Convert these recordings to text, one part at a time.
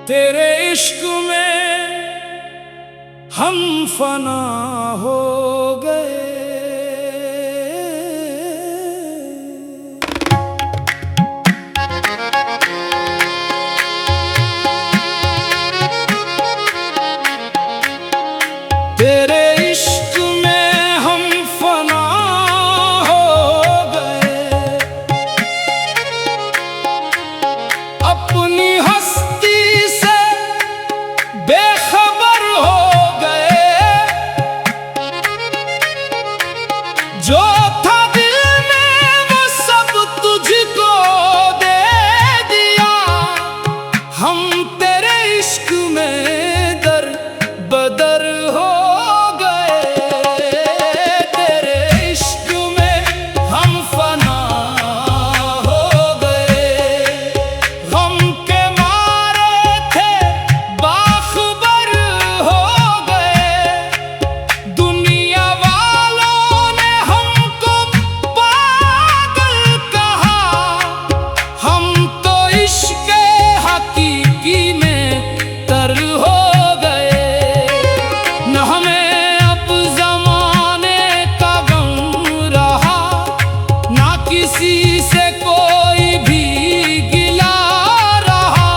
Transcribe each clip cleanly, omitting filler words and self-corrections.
तेरे इश्क में हम फना हो गए। तेरे इश्क में हम फना हो गए, अपनी हस्ती से बेखबर हो गए। जो था दिल में वो सब तुझको दे दिया। हम तेरे इश्क में दर बदर हो किसी से कोई भी गिला रहा।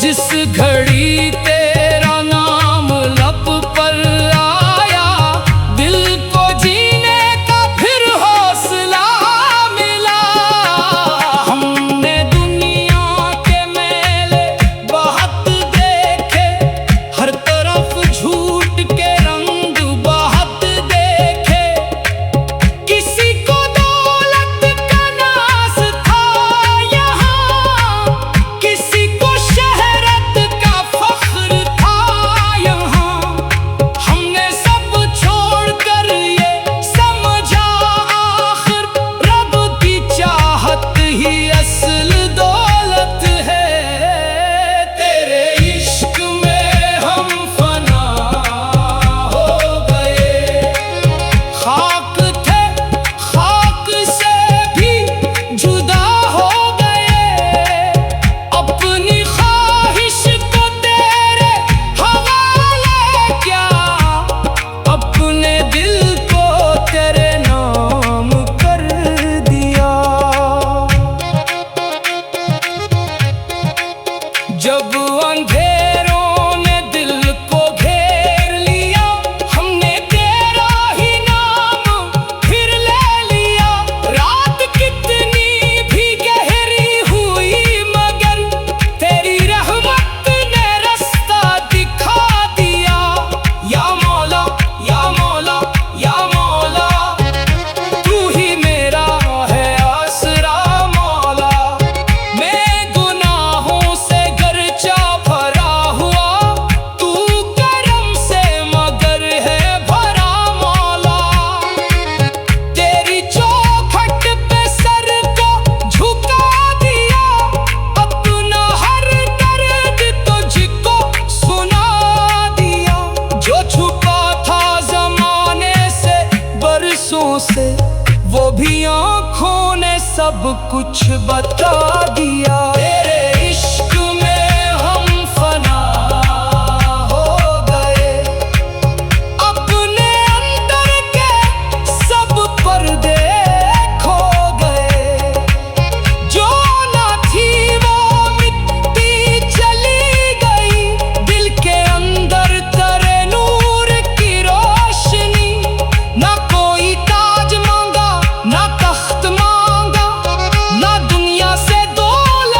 जिस घड़ी तेरा नाम लब पर आया, दिल को जीने का फिर हौसला मिला। हमने दुनिया के मेले बहुत देखे, हर तरफ झूठ के रंग बहुत देखे। किसी को जब अंधेरों ने दिल को घेर लिया, हमने तेरा ही नाम फिर ले लिया। रात कितनी भी गहरी हुई मगर तेरी रहमत ने रास्ता दिखा दिया। या मौला या मौला या मौला, तू ही मेरा है आसरा मौला। मैं गुनाहों से भरा हुआ, तू करम से मगर है भरा मौला। तेरी चौखट पे सर को झुका दिया, अपना हर दर्द तुझको सुना दिया। जो छुपा था जमाने से बरसों से, वो भी आँखों ने सब कुछ बता दिया। तेरे इश्क में हम फना हो गए, अपने अंदर के सब पर्दे खो गए। जो ना थी वो मिट्टी चली गई, दिल के अंदर तेरे नूर की रोशनी। ना कोई ताज मांगा ना तख्त मांगा, ना दुनिया से दौलत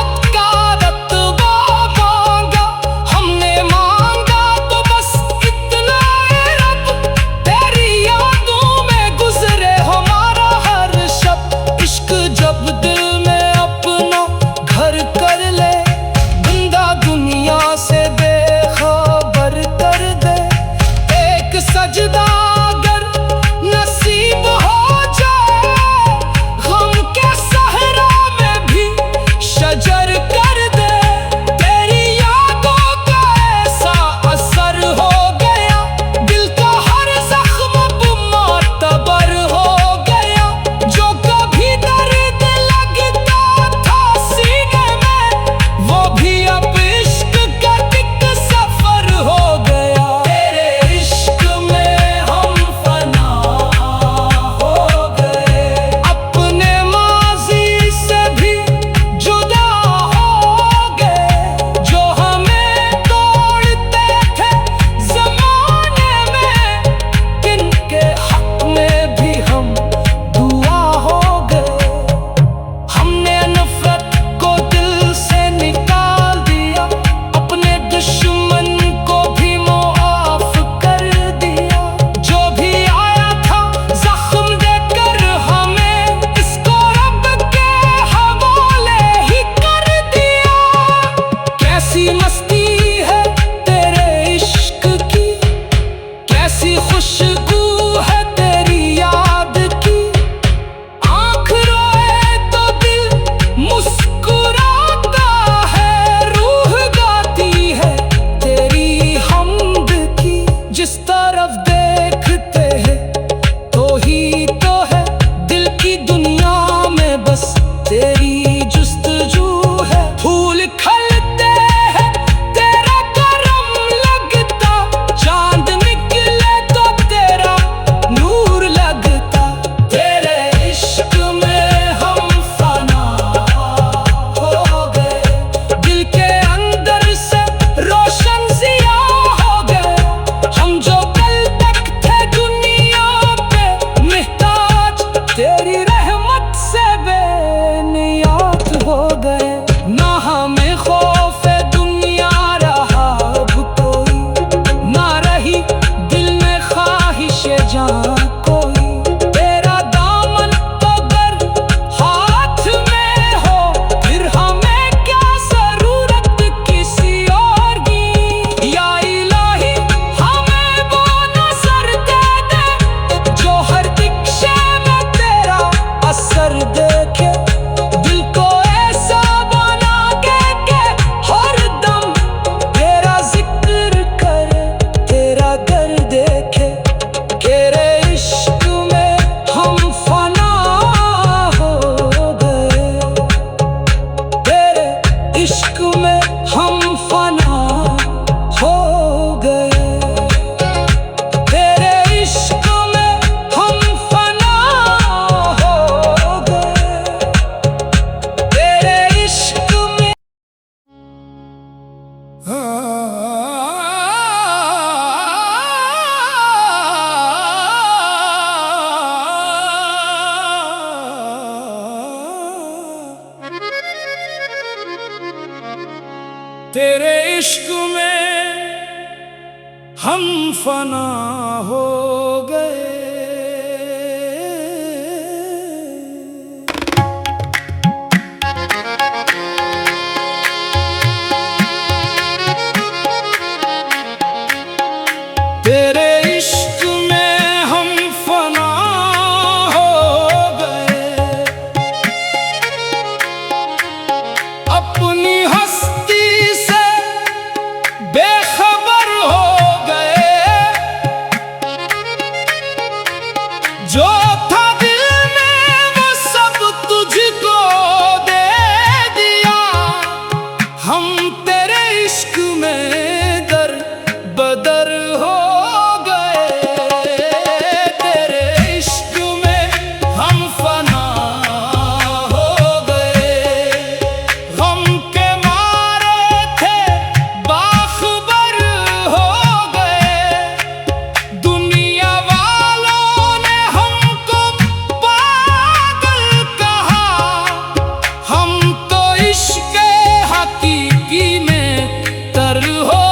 कैसी मस्ती है तेरे इश्क की, कैसी खुशबू है तेरी याद की। आँख रोए तो दिल मुस्कुराता है, रूह गाती है तेरी हमद की। जिस तरफ देखते हैं तो ही तो है, दिल की दुनिया में बस तेरी जुस्तजू है। फूल खिलते हैं तेरा करम लगता, चांद निकले तो तेरा नूर लगता। तेरे इश्क में हम फना हो गए, दिल के अंदर से रोशन जिया हो गए। हम जो कल तक थे दुनिया पे मुहताज, तेरी रहमत से बेनियात हो गए। ना हमें खौफ दुनिया रहा अब कोई, ना रही दिल में ख्वाहिश जान कोई। तेरा दामन अगर हाथ में हो, फिर हमें क्या जरूरत किसी और की। या इलाही हमें वो नजर दे दे, जो हर दिशा में तेरा असर देखे। दिल को ऐसा बना के हर दम तेरा जिक्र करे, तेरा दर देखे। तेरे इश्क में हम फना हो गए, तेरे इश्क में हम फना हो गए। तेरे इश्क में हम फना हो गए, तेरे इश्क में। तेरे इश्क में हम फना हो गए। तेरे इश्क में हम फना हो गए, अपनी हस्ती से बेखबर हो गए। जो था दिल में वो सब तुझको दे दिया। हम तेरे इश्क में दर बदर हो गए। तेरे इश्क में हम फना हो गए। गम के मारे थे बाखबर हो गए। दुनिया वालों ने हमको पागल कहा, हम तो इश्क हकीकी में तर हो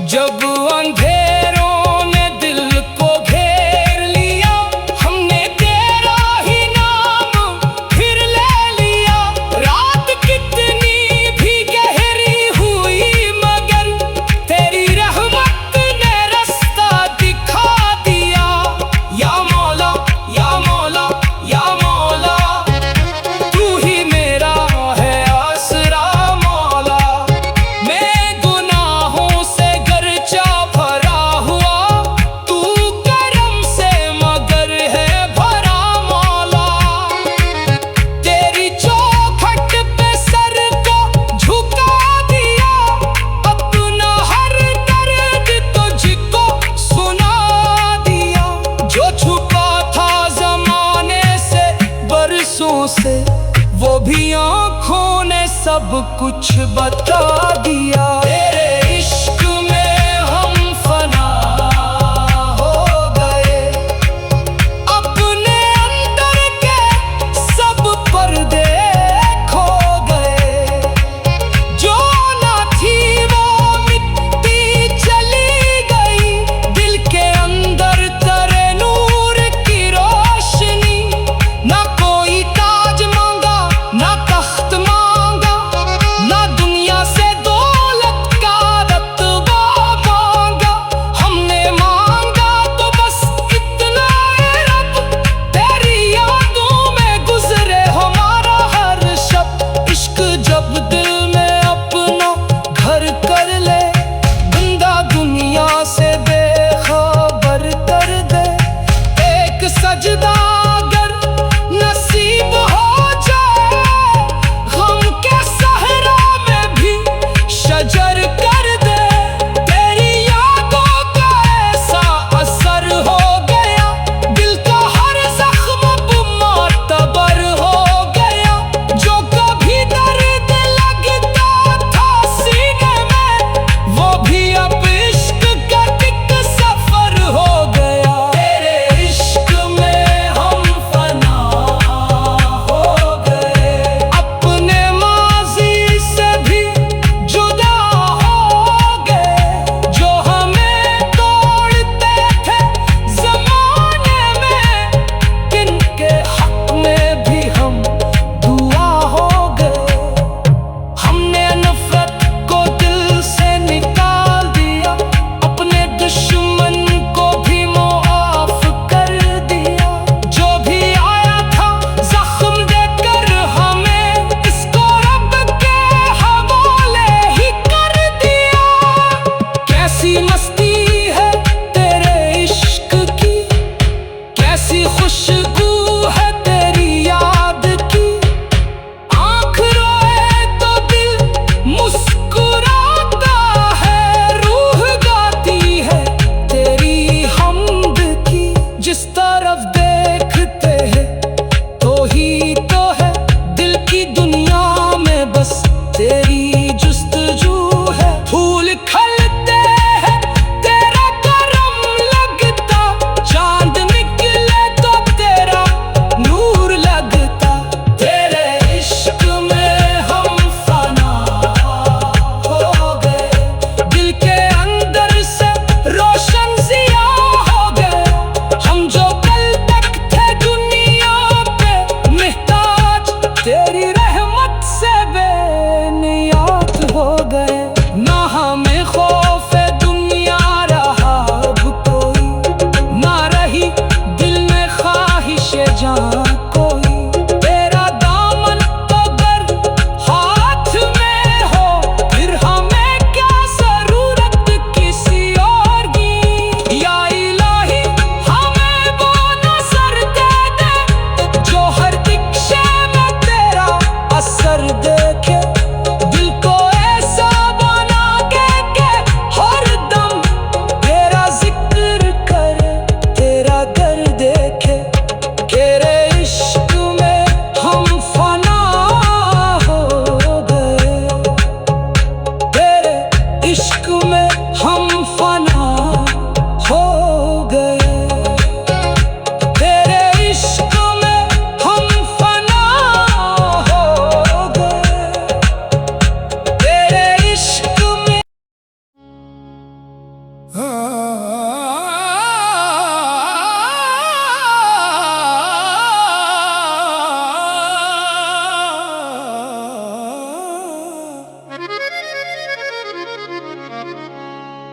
जब अंधेरों ने दिल को घेर लिया, हमने तेरा ही नाम फिर ले लिया। रात कितनी भी गहरी हुई मगर तेरी रहमत ने रास्ता दिखा दिया। या मौला या मौला या मौला, तू ही मेरा है आसरा मौला। मैं गुनाहों से गर्चा भरा हुआ, तू करम से मगर है भरा मौला। तेरी चौखट पे सर को झुका दिया, अपना हर दर्द तुझको सुना दिया। जो छुपा था जमाने से बरसों से, वो भी आँखों ने सब कुछ बता दिया। तेरे इश्क में हम फना हो गए, अपने अंदर के सब पर्दे खो गए। जो ना थी वो मिट्टी चली गई, दिल के अंदर तेरे नूर की रोशनी। ना कोई ताज मांगा ना तख्त मांगा, ना दुनिया से दौलत का रत्बा मांगा। हमने मांगा तो बस इतना है रब, तेरी यादों में गुजरे हमारा हर शब। इश्क जब दिल में अपना घर कर ले, बंदा दुनिया से बेखबर कर दे। एक सजदा अगर नसीब हो जाए, गम के सहरा में भी शजर कर दे। तेरी यादों का ऐसा असर हो गया, दिल का हर जख्म अब मोतबर हो गया। जो कभी दर्द लगता था सीने में, वो भी अब इश्क का एक सफर हो गया। तेरे इश्क में हम फना हो गए, अपने माजी से भी जुदा हो गए। जो हमें तोड़ते थे जमाने में, तिनके हक में भी हम दुआ हो गए। हमने नफरत को दिल से निकाल दिया, अपने दुश्मन को भी मुआफ कर दिया। जो भी आया था जख्म देकर हमें, इसको रब के हवाले ही कर दिया। कैसी मस्ती है तेरे इश्क की, कैसी खुशबू है तेरी याद की। आँख रोए तो दिल मुस्कुराता है, रूह गाती है तेरी हमद की। जिस तरफ देखते हैं तो ही तो है, दिल की दुनिया में बस तेरी जुस्तजू है। फूल खिलते हैं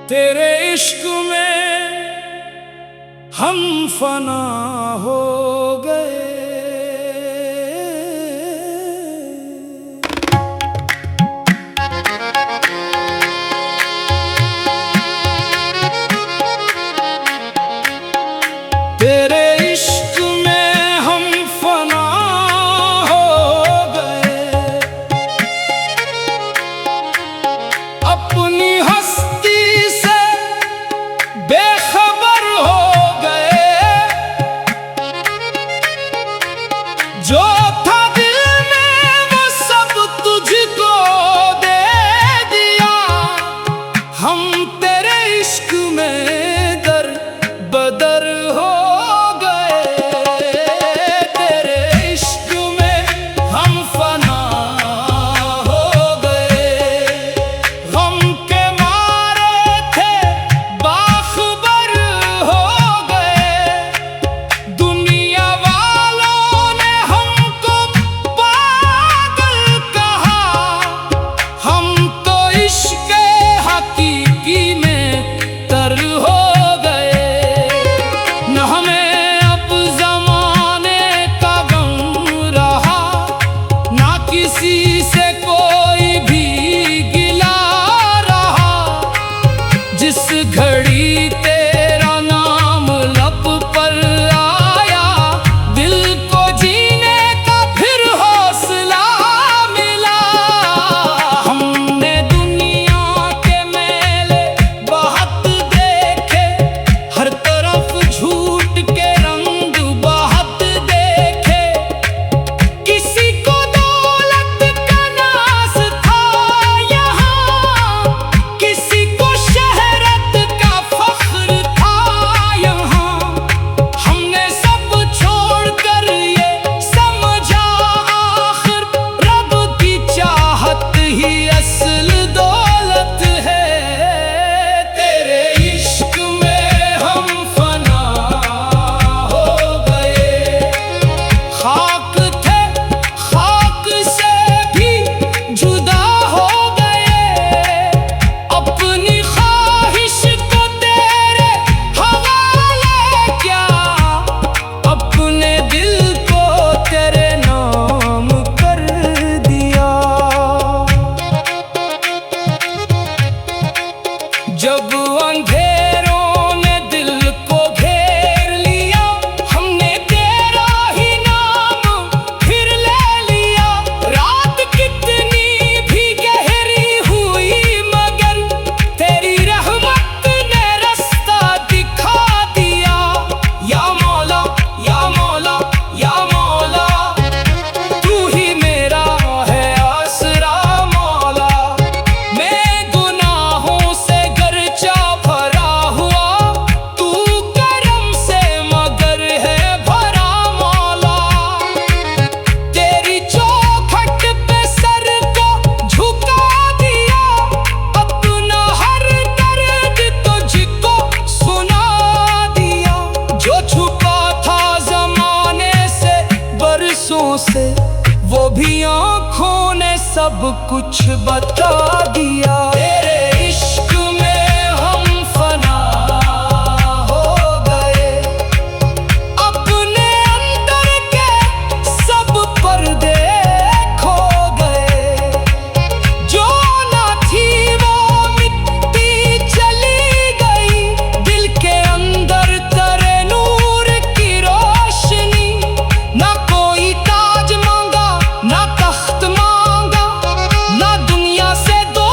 तेरे इश्क में हम फना हो गए। तेरे इश्क में हम फना हो गए, अपनी हस्ती से बेखबर हो गए। जो था दिल में वो सब तुझको दे दिया। हम तेरे इश्क में दर बदर हो किसी से कोई भी गिला रहा। जिस घड़ी तेरा नाम लब पर आया, दिल को जीने का फिर हौसला मिला। हमने दुनिया के मेले बहुत देखे, हर तरफ झूठ के रंग बहुत देखे। किसी को जब अंधेरों ने दिल को घेर लिया, हमने तेरा ही नाम फिर ले लिया। रात कितनी भी गहरी हुई मगर तेरी रहमत ने रास्ता दिखा दिया। या मौला या मौला या मौला, तू ही मेरा है आसरा मौला। मैं गुनाहों से भरा हुआ, तू करम से मगर है भरा मौला। तेरी चौखट पे सर को झुका दिया, अपना हर दर्द तुझको सुना दिया। जो छुपा था जमाने से बरसों से, वो भी आँखों ने सब कुछ बता दिया। तेरे इश्क में हम फना हो गए, अपने अंदर के सब पर्दे खो गए। जो ना थी वो मिट्टी चली गई, दिल के अंदर तेरे नूर की रोशनी। ना कोई ताज मांगा ना तख्त मांगा, ना दुनिया से दो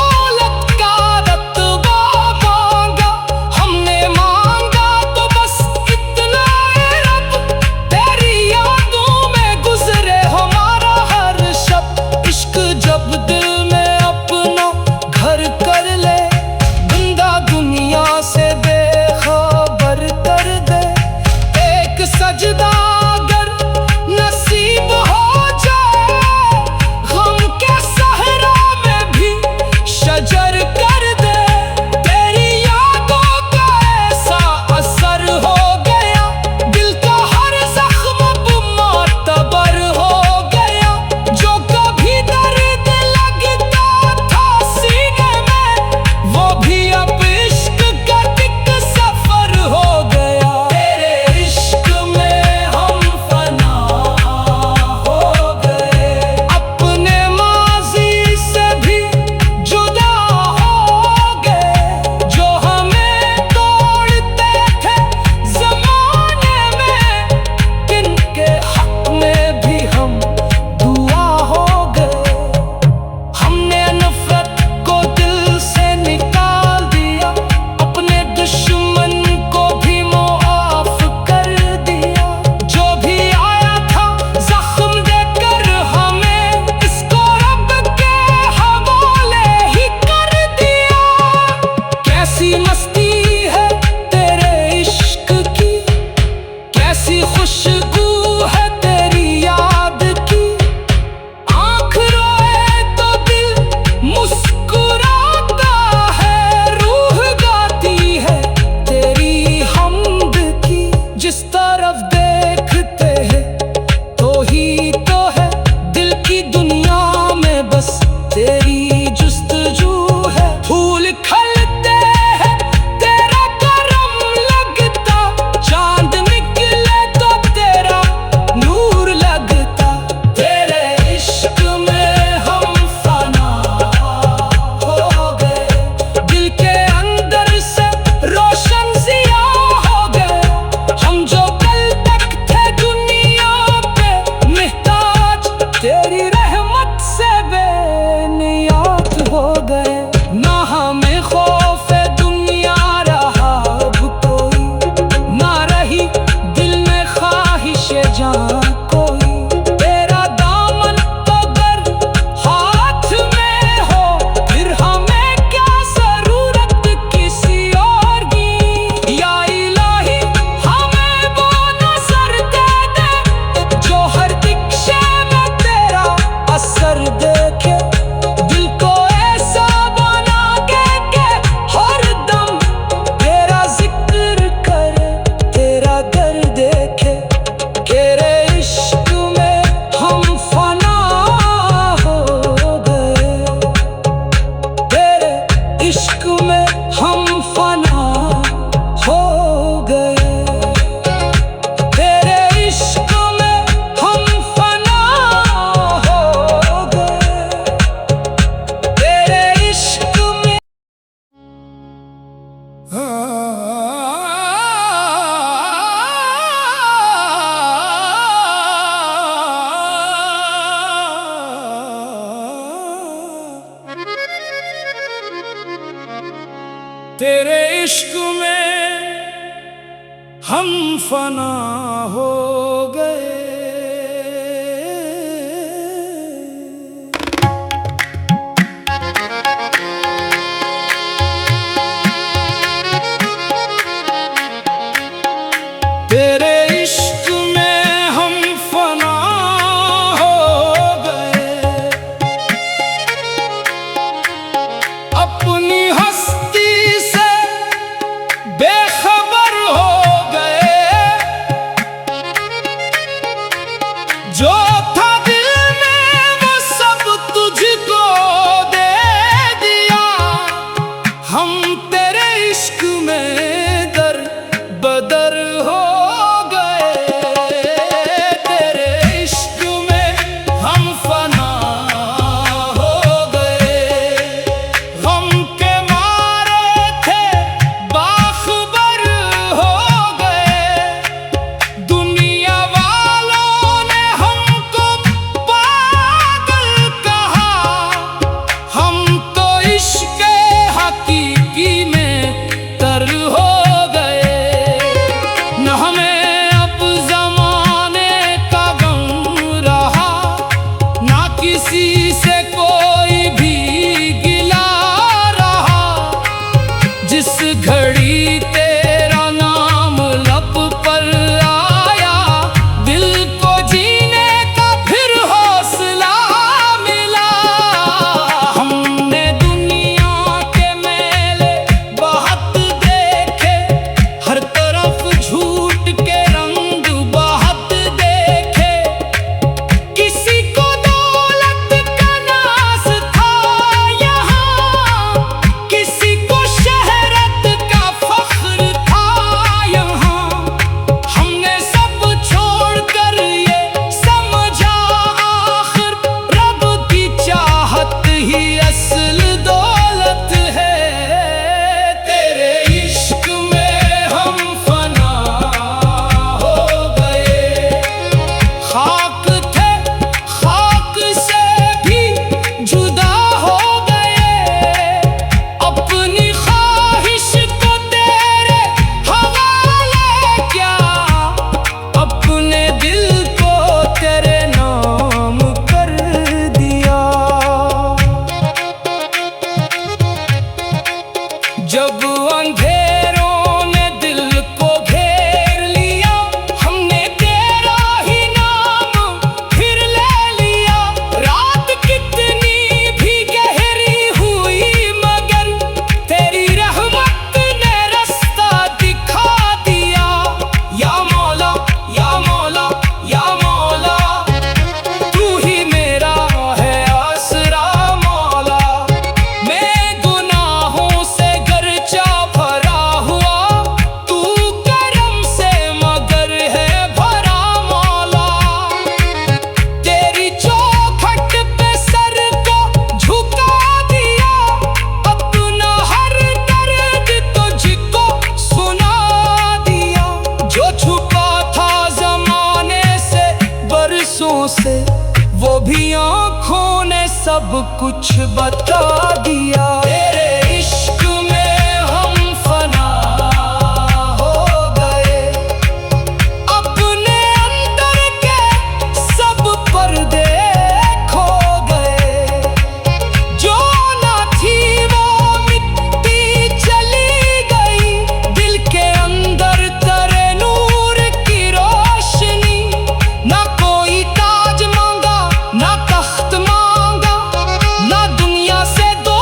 तेरे इश्क में हम फना हो गए। तेरे इश्क में हम फना हो गए, अपनी हस्ती से बेखबर हो गए। जो था दिल में वो सब तुझको दे दिया। हम तेरे इश्क में दर बदर हो किसी से कोई भी गिला रहा। जिस घड़ी तेरा नाम लब पर आया, दिल को जीने का फिर हौसला मिला। हमने दुनिया के मेले बहुत देखे, हर तरफ झूठ के रंग बहुत देखे। किसी को जब अंधेरों ने दिल को घेर लिया, हमने तेरा ही नाम फिर ले लिया। रात कितनी भी गहरी हुई मगर तेरी रहमत ने रास्ता दिखा दिया। या मौला या मौला या मौला, तू ही मेरा है आसरा मौला। मैं गुनाहों से भरा हुआ, तू करम से मगर है भरा मौला। तेरी चौखट पे सर को झुका दिया, अपना हर दर्द तुझको सुना दिया। जो छुपा था जमाने से बरसों से, वो भी आँखों ने सब कुछ बता दिया। तेरे इश्क में हम फना हो गए, अपने अंदर के सब पर्दे खो गए। जो ना थी वो मिट्टी चली गई, दिल के अंदर तेरे नूर की रोशनी। ना कोई ताज मांगा ना तख्त मांगा, ना दुनिया से दो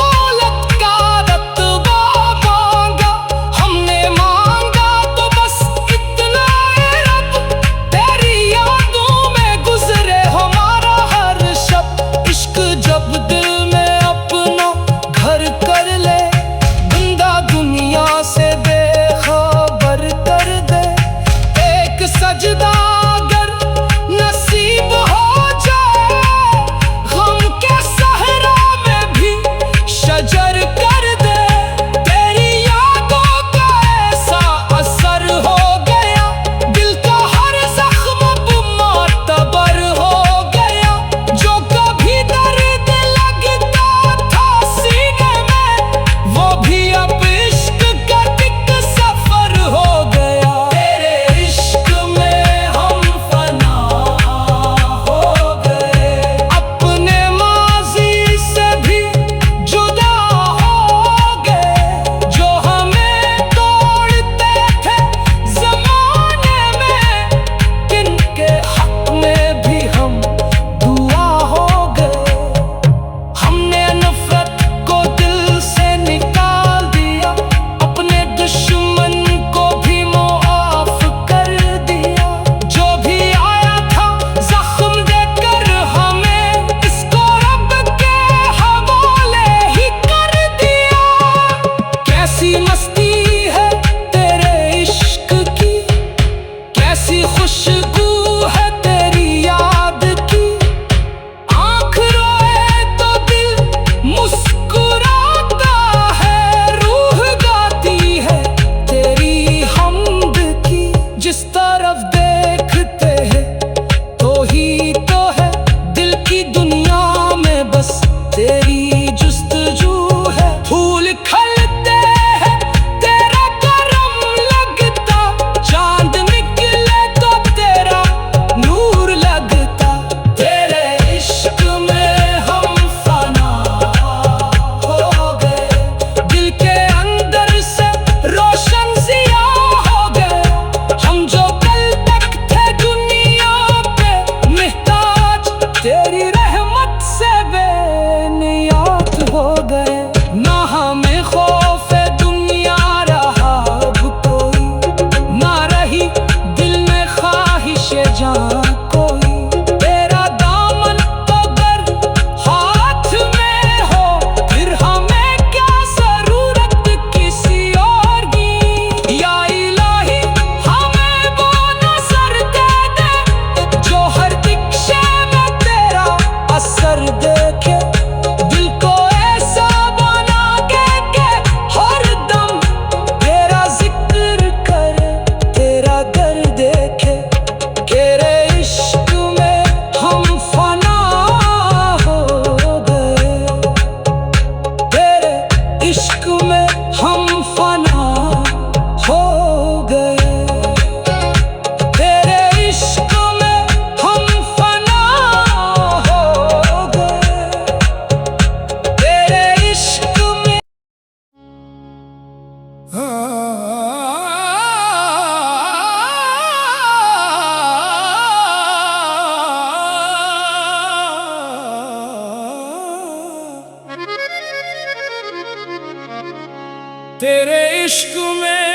इश्क में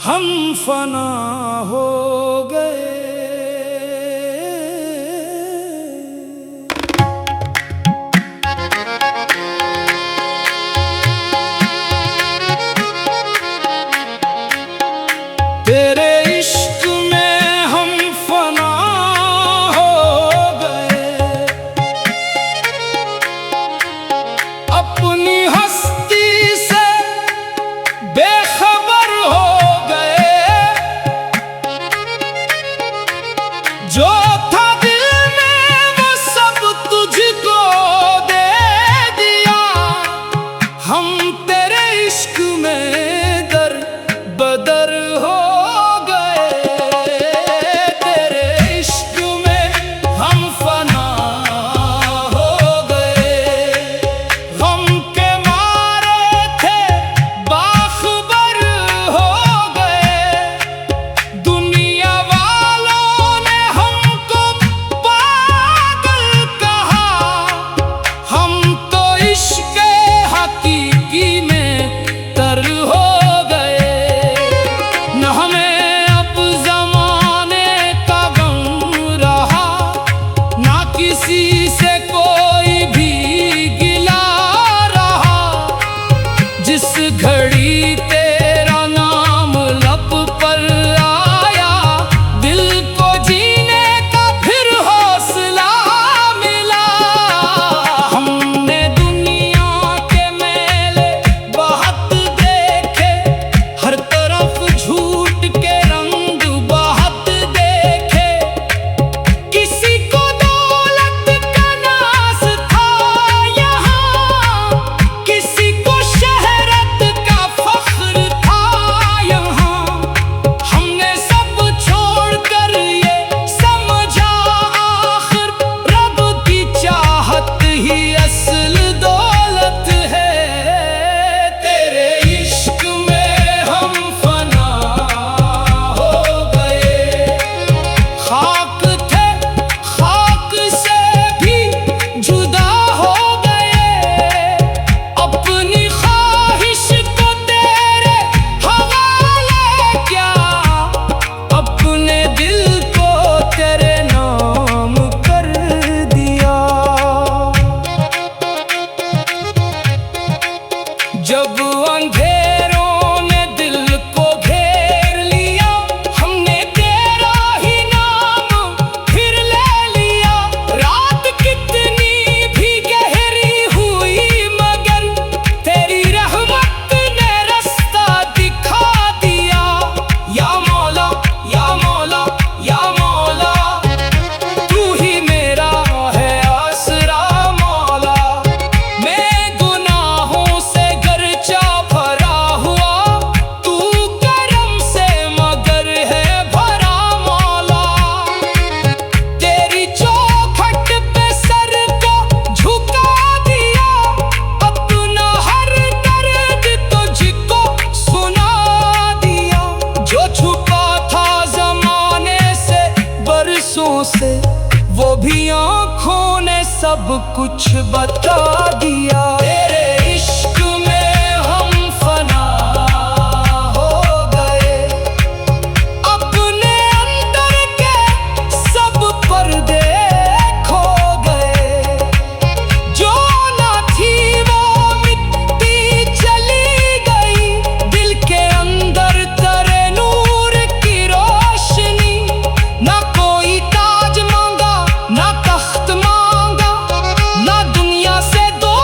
हम फना हो गए। तेरे इश्क में हम फना हो गए, अपनी हस्ती से बेखबर हो गए। जो था दिल में वो सब तुझको दे दिया। हम तेरे इश्क में दर बदर हो किसी से कोई भी गिला रहा। जिस घड़ी तेरा नाम लब पर आया, दिल को जीने का फिर हौसला मिला। हमने दुनिया के मेले बहुत देखे, हर तरफ झूठ के रंग बहुत देखे। किसी को जब अंधेरों ने दिल को घेर लिया, हमने तेरा ही नाम फिर ले लिया। रात कितनी भी गहरी हुई मगर तेरी रहमत ने रास्ता दिखा दिया। या मौला या मौला या मौला, तू ही मेरा है आसरा मौला। मैं गुनाहों से भरा हुआ, तू करम से मगर है भरा मौला। तेरी चौखट पे सर को झुका दिया, अपना हर दर्द तुझको सुना दिया। जो छुपा था जमाने से बरसों से, वो भी आँखों ने सब कुछ बता दिया। तेरे इश्क में हम फना हो गए, अपने अंदर के सब पर्दे खो गए। जो ना थी वो मिट्टी चली गई, दिल के अंदर तेरे नूर की रोशनी। ना कोई ताज मांगा ना तख्त मांगा, ना दुनिया से दो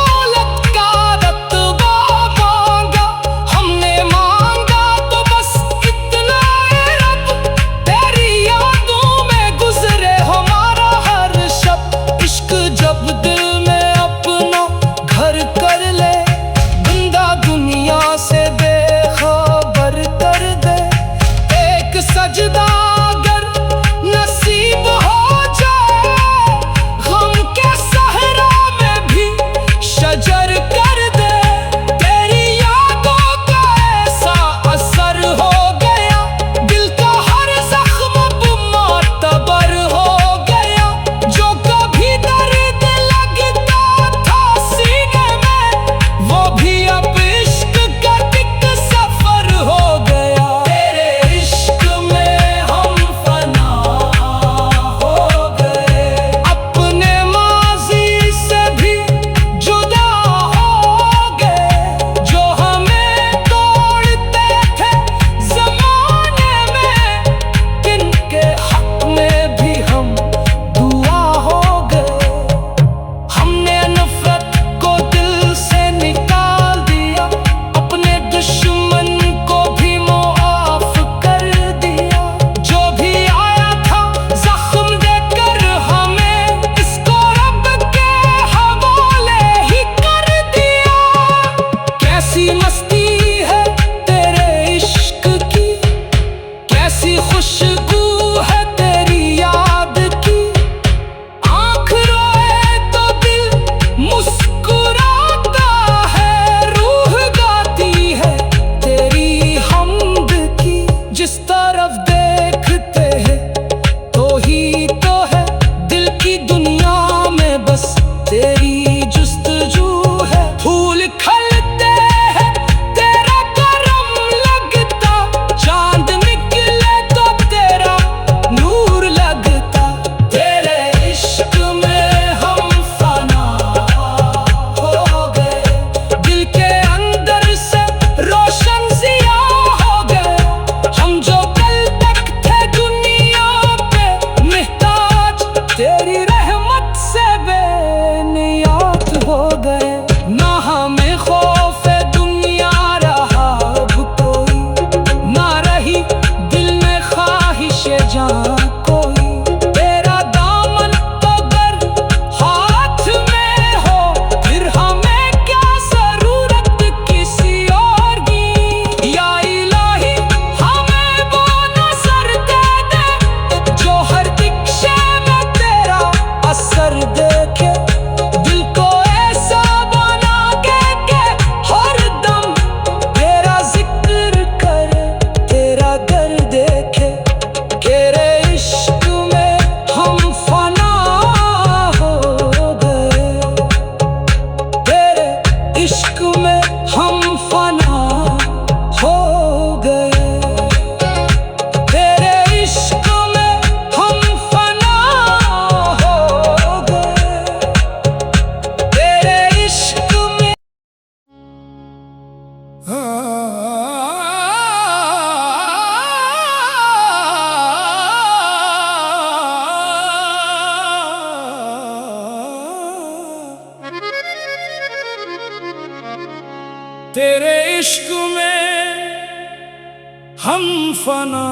हम फना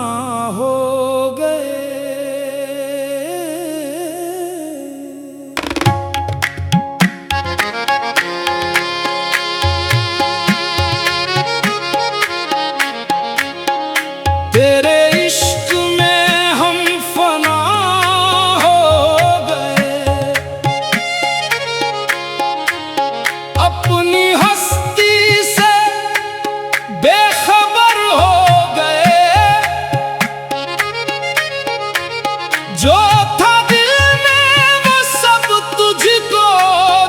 हो गए। तेरे इश्क में हम फना हो गए, अपनी हस्ती से बेखबर हो गए। जो था दिल में वो सब तुझको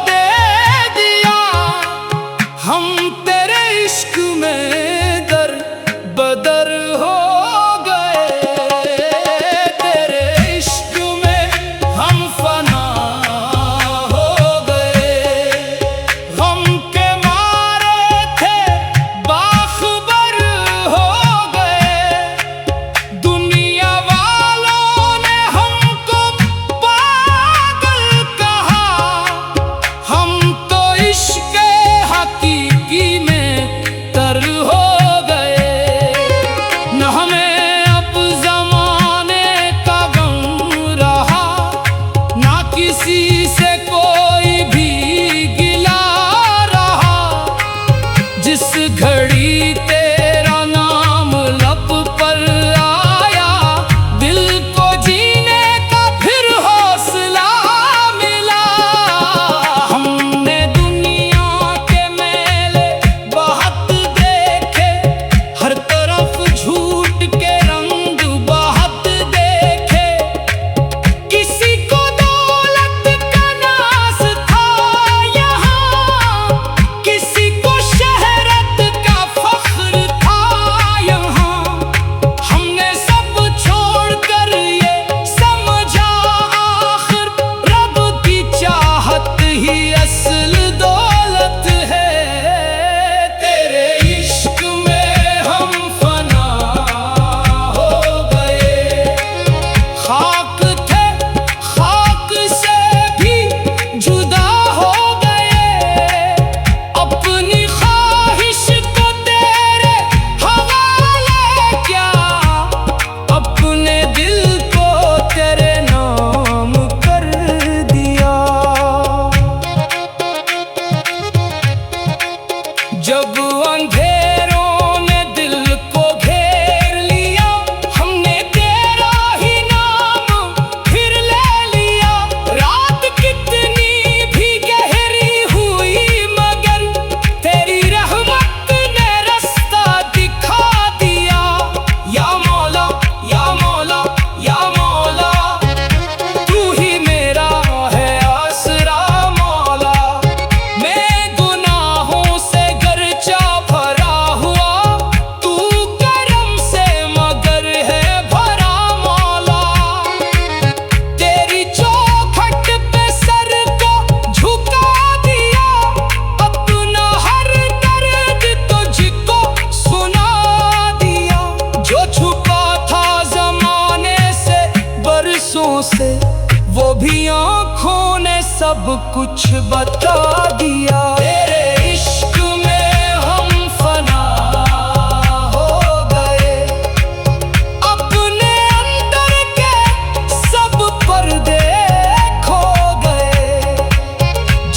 दे दिया। हम तेरे इश्क में दर बदर हो किसी से कोई भी गिला रहा। जिस घड़ी तेरा नाम लब पर आया, दिल को जीने का फिर हौसला मिला। हमने दुनिया के मेले बहुत देखे, हर तरफ झूठ के रंग बहुत देखे। किसी को जब अंधेरों ने दिल को घेर लिया, हमने तेरा ही नाम फिर ले लिया। रात कितनी भी गहरी हुई मगर तेरी रहमत ने रास्ता दिखा दिया। या मौला या मौला या मौला, तू ही मेरा है आसरा मौला। मैं गुनाहों से भरा हुआ, तू करम से मगर है भरा मौला। तेरी चौखट पे सर को झुका दिया, अपना हर दर्द तुझको सुना दिया। जो छुपा था जमाने से बरसों से, वो भी आँखों ने सब कुछ बता दिया। तेरे इश्क में हम फना हो गए, अपने अंदर के सब पर्दे खो गए।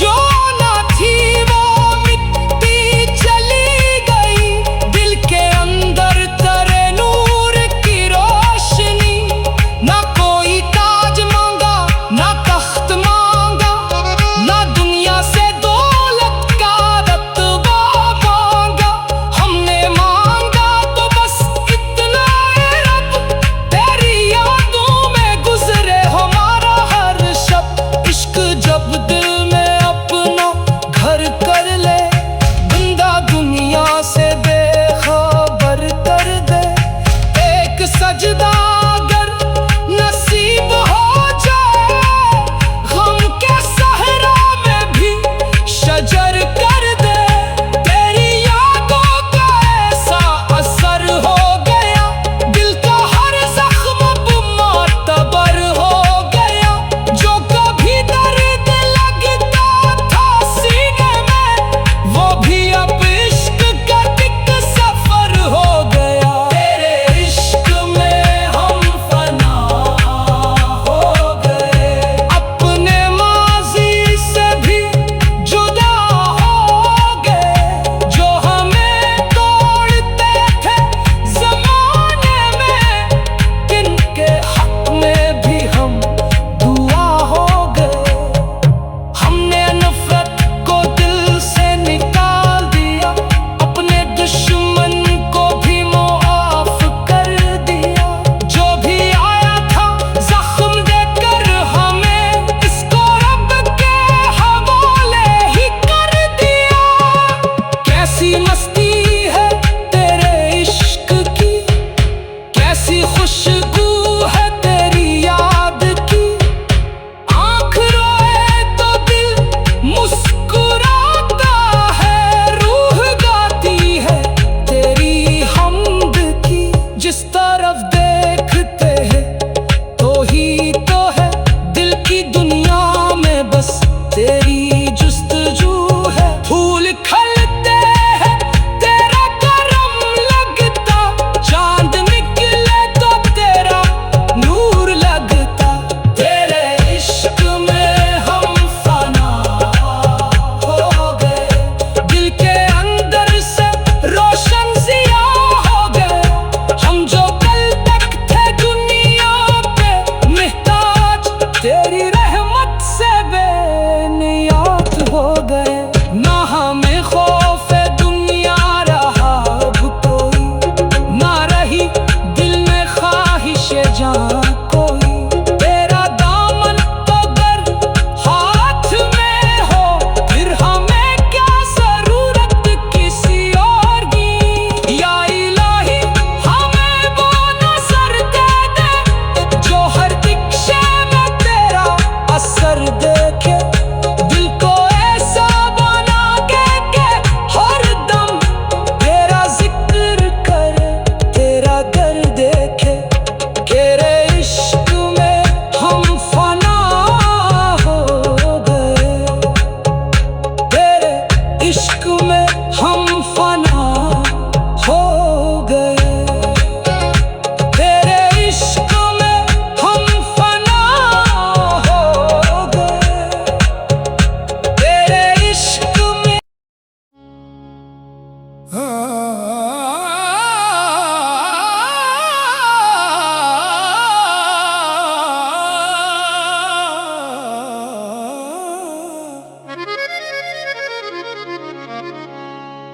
जो ना थी वो मिट्टी चली गई, दिल के अंदर तेरे नूर की रोशनी। ना कोई ताज मांगा ना तख्त मांगा, ना दुनिया से दौलत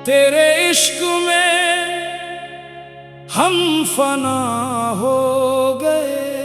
तेरे इश्क में हम फना हो गए।